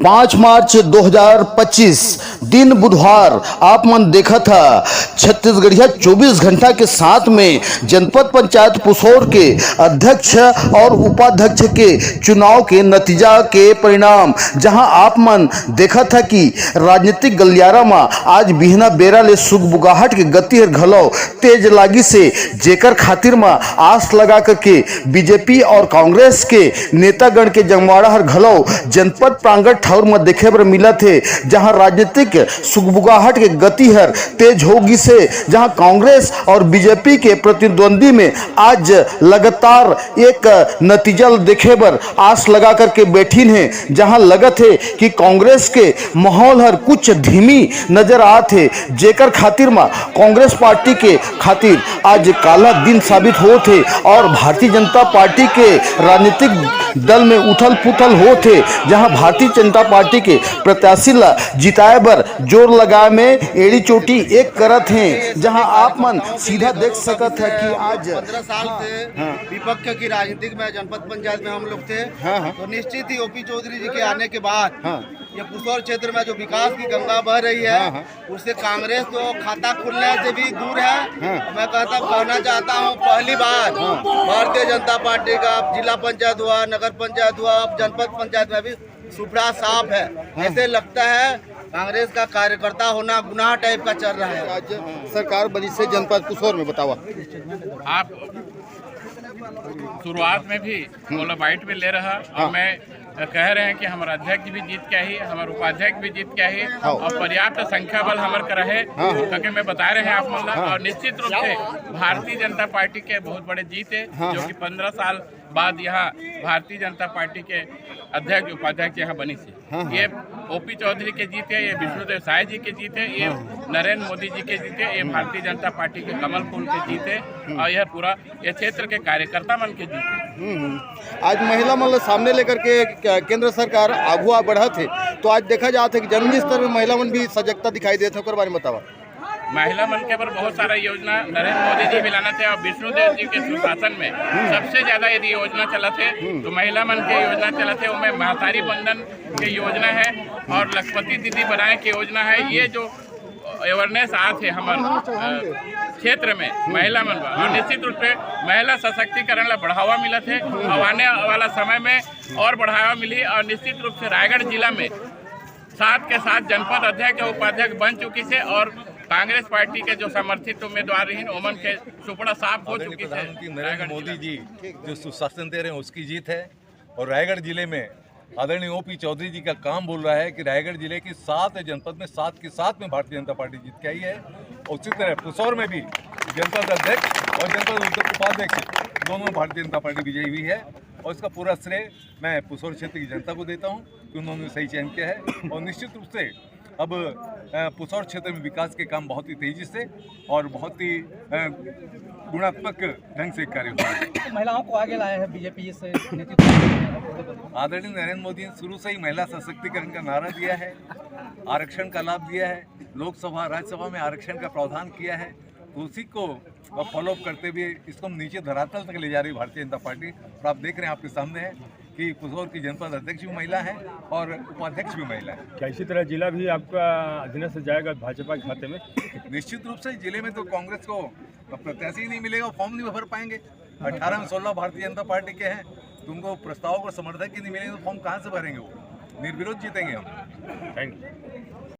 5 मार्च 2025 दिन बुधवार आप मन देखा था छत्तीसगढ़िया 24 घंटा के साथ में जनपद पंचायत पुसौर के अध्यक्ष और उपाध्यक्ष के चुनाव के नतीजा के परिणाम, जहां आप मन देखा था कि राजनीतिक गलियारा में आज बिहना बेरा ले सुगबुगाहट के गति हर घलो तेज लागी से, जेकर खातिर में आस लगा करके बीजेपी और कांग्रेस के नेतागण के जंगवाड़ा हर घलो जनपद प्रांगण ठाउर में देखे बर मिला थे, जहां राजनीतिक सुगबुगाहट के गति हर तेज होगी से, जहां कांग्रेस और बीजेपी के प्रतिद्वंदी में आज लगातार एक नतीजा देखे बर आस लगा करके बैठीन है, जहां लगत है कि कांग्रेस के माहौल हर कुछ धीमी नजर आत है, जेकर खातिर में कांग्रेस पार्टी के खातिर आज काला दिन साबित होते और भारतीय जनता पार्टी के राजनीतिक दल में उथल पुथल होते, जहां भारतीय जनता पार्टी के प्रत्याशी ला जिताए बर जोर लगाए में एड़ी चोटी एक करत हैं, जहां आप मन सीधा देख सकत है कि आज 15 साल से विपक्ष की राजनीतिक में जनपद पंचायत में हम लोग थे। तो निश्चित ही ओपी चौधरी जी के आने के बाद ये पुसौर क्षेत्र में जो विकास की गंगा बह रही है, उससे कांग्रेस तो खाता खुलने से भी दूर है। मैं कहना चाहता हूँ, पहली बार भारतीय जनता पार्टी का जिला पंचायत हुआ, नगर पंचायत हुआ, अब जनपद पंचायत में भी सुपड़ा साफ है। ऐसे लगता है कांग्रेस का कार्यकर्ता होना गुनाह टाइप का चल रहा है। आज सरकार बनी से जनपद पुसौर में बतावा आप शुरुआत में भी बाइट में ले रहा और मैं कह रहे हैं कि हमारा अध्यक्ष भी जीत के ही, हमारे उपाध्यक्ष भी जीत के ही और पर्याप्त संख्या बल हमारे का रहे क्योंकि मैं बता रहे हैं आप मतलब। और निश्चित रूप से भारतीय जनता पार्टी के बहुत बड़े जीत है, जो कि 15 साल बाद यहाँ भारतीय जनता पार्टी के अध्यक्ष उपाध्यक्ष यहाँ बनी थी। ये ओपी चौधरी के जीत है, ये विष्णुदेव साय जी के जीत है, ये नरेंद्र मोदी जी के जीत है, ये भारतीय जनता पार्टी के कमल फूल के जीत है और यह पूरा ये क्षेत्र के कार्यकर्ता मन के जीत है। आज महिला मन सामने लेकर के केंद्र सरकार आगुआ बढ़ा थे, तो आज देखा जाता है कि जमीनी स्तर में महिला मन भी सजगता दिखाई देते हैं, बारे में बतावा। महिला मन के पर बहुत सारा योजना नरेंद्र मोदी जी भी लाना थे और विष्णुदेव जी के सुशासन में सबसे ज्यादा यदि योजना चला थे तो महिला मन के योजना चला थे, उनमें महतारी बंधन की योजना है और लखपति दीदी बनाए की योजना है। ये जो अवेयरनेस आते हमारे क्षेत्र में महिला मन और निश्चित रूप से महिला सशक्तिकरण ला बढ़ावा मिला थे और आने वाला समय में और बढ़ावा मिली। और निश्चित रूप से रायगढ़ जिला में साथ के साथ जनपद अध्यक्ष और उपाध्यक्ष बन चुकी है और कांग्रेस पार्टी के जो समर्थित उम्मीदवार रही ओमन के सुपड़ा साफ हो चुकी है। नरेंद्र मोदी जी जो सुशासन दे रहे हैं उसकी जीत है। और रायगढ़ जिले में आदरणीय ओपी चौधरी जी का काम बोल रहा है कि रायगढ़ जिले की 7 जनपद में 7 के 7 में भारतीय जनता पार्टी जीत के आई है। और उसी तरह पुसौर में भी जनपद अध्यक्ष और जनपद उपाध्यक्ष दोनों भारतीय जनता पार्टी विजयी हुई है। और इसका पूरा श्रेय मैं पुसौर क्षेत्र की जनता को देता हूँ कि उन्होंने सही चयन किया है। और निश्चित रूप से अब पुसौर क्षेत्र में विकास के काम बहुत ही तेजी से और बहुत ही गुणात्मक ढंग से कार्य हुआ है। महिलाओं को आगे लाया है बीजेपी से आदरणीय नरेंद्र मोदी ने शुरू से ही महिला सशक्तिकरण का नारा दिया है, आरक्षण का लाभ दिया है, लोकसभा राज्यसभा में आरक्षण का प्रावधान किया है। तो उसी को फॉलोअप करते हुए इसको निचे धरातल तक ले जा रही भारतीय जनता पार्टी। और आप देख रहे हैं, आपके सामने है कि पुसौर की जनपद अध्यक्ष भी महिला है और उपाध्यक्ष भी महिला है। क्या इसी तरह जिला भी आपका अधीन से जाएगा भाजपा के खाते में? निश्चित रूप से जिले में तो कांग्रेस को प्रत्याशी ही नहीं मिलेगा, फॉर्म नहीं भर पाएंगे। 18 में 16 भारतीय जनता पार्टी के हैं, तुमको प्रस्ताव को समर्थक ही नहीं मिलेंगे तो फॉर्म कहाँ से भरेंगे? वो निर्विरोध जीतेंगे हम। Thank you.